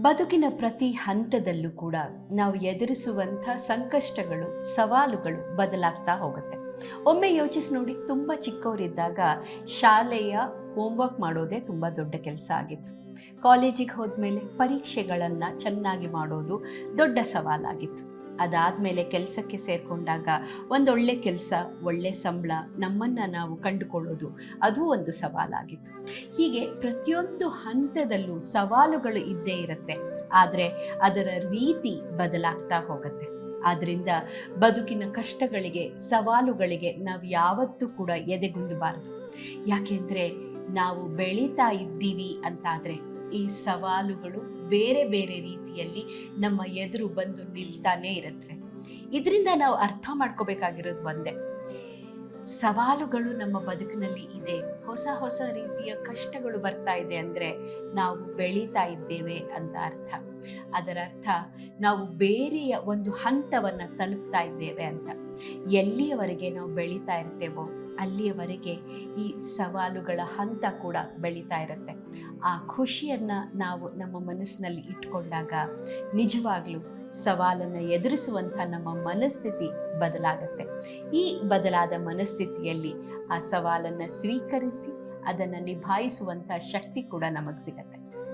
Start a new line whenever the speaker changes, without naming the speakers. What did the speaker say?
ಬದುಕಿನ ಪ್ರತಿ ಹಂತದಲ್ಲೂ ಕೂಡ ನಾವು ಎದುರಿಸುವಂಥ ಸಂಕಷ್ಟಗಳು, ಸವಾಲುಗಳು ಬದಲಾಗ್ತಾ ಹೋಗುತ್ತೆ. ಒಮ್ಮೆ ಯೋಚಿಸಿ ನೋಡಿ, ತುಂಬ ಚಿಕ್ಕವರಿದ್ದಾಗ ಶಾಲೆಯ ಹೋಮ್ವರ್ಕ್ ಮಾಡೋದೇ ತುಂಬ ದೊಡ್ಡ ಕೆಲಸ ಆಗಿತ್ತು. ಕಾಲೇಜಿಗೆ ಹೋದ್ಮೇಲೆ ಪರೀಕ್ಷೆಗಳನ್ನು ಚೆನ್ನಾಗಿ ಮಾಡೋದು ದೊಡ್ಡ ಸವಾಲಾಗಿತ್ತು. ಅದಾದಮೇಲೆ ಕೆಲಸಕ್ಕೆ ಸೇರಿಕೊಂಡಾಗ ಒಂದೊಳ್ಳೆ ಕೆಲಸ, ಒಳ್ಳೆ ಸಂಬಳ, ನಮ್ಮನ್ನು ನಾವು ಕಂಡುಕೊಳ್ಳೋದು ಅದು ಒಂದು ಸವಾಲಾಗಿತ್ತು. ಹೀಗೆ ಪ್ರತಿಯೊಂದು ಹಂತದಲ್ಲೂ ಸವಾಲುಗಳು ಇದ್ದೇ ಇರುತ್ತೆ, ಆದರೆ ಅದರ ರೀತಿ ಬದಲಾಗ್ತಾ ಹೋಗುತ್ತೆ. ಆದ್ದರಿಂದ ಬದುಕಿನ ಕಷ್ಟಗಳಿಗೆ, ಸವಾಲುಗಳಿಗೆ ನಾವು ಯಾವತ್ತೂ ಕೂಡ ಎದೆಗುಂದಬಾರದು. ಯಾಕೆಂದರೆ ನಾವು ಬೆಳೀತಾ ಇದ್ದೀವಿ ಅಂತಾದರೆ ಈ ಸವಾಲುಗಳು ಬೇರೆ ಬೇರೆ ರೀತಿಯಲ್ಲಿ ನಮ್ಮ ಎದುರು ಬಂದು ನಿಲ್ತಾನೇ ಇರುತ್ತವೆ. ಇದರಿಂದ ನಾವು ಅರ್ಥ ಮಾಡ್ಕೋಬೇಕಾಗಿರೋದು ಒಂದೇ, ಸವಾಲುಗಳು ನಮ್ಮ ಬದುಕಿನಲ್ಲಿ ಇದೆ, ಹೊಸ ಹೊಸ ರೀತಿಯ ಕಷ್ಟಗಳು ಬರ್ತಾ ಇದೆ ಅಂದರೆ ನಾವು ಬೆಳೀತಾ ಇದ್ದೇವೆ ಅಂತ ಅರ್ಥ. ಅದರ ಅರ್ಥ ನಾವು ಬೇರೆಯ ಒಂದು ಹಂತವನ್ನು ತಲುಪ್ತಾ ಇದ್ದೇವೆ ಅಂತ. ಎಲ್ಲಿಯವರೆಗೆ ನಾವು ಬೆಳೀತಾ ಇರ್ತೇವೋ ಅಲ್ಲಿಯವರೆಗೆ ಈ ಸವಾಲುಗಳ ಹಂತ ಕೂಡ ಬೆಳೀತಾ ಇರುತ್ತೆ. ಆ ಖುಷಿಯನ್ನು ನಾವು ನಮ್ಮ ಮನಸ್ಸಿನಲ್ಲಿ ಇಟ್ಕೊಂಡಾಗ ನಿಜವಾಗ್ಲೂ ಸವಾಲನ್ನು ಎದುರಿಸುವಂಥ ನಮ್ಮ ಮನಸ್ಥಿತಿ ಬದಲಾಗುತ್ತೆ. ಈ ಬದಲಾದ ಮನಸ್ಥಿತಿಯಲ್ಲಿ ಆ ಸವಾಲನ್ನು ಸ್ವೀಕರಿಸಿ ಅದನ್ನು ನಿಭಾಯಿಸುವಂಥ ಶಕ್ತಿ ಕೂಡ ನಮಗೆ ಸಿಗತ್ತೆ.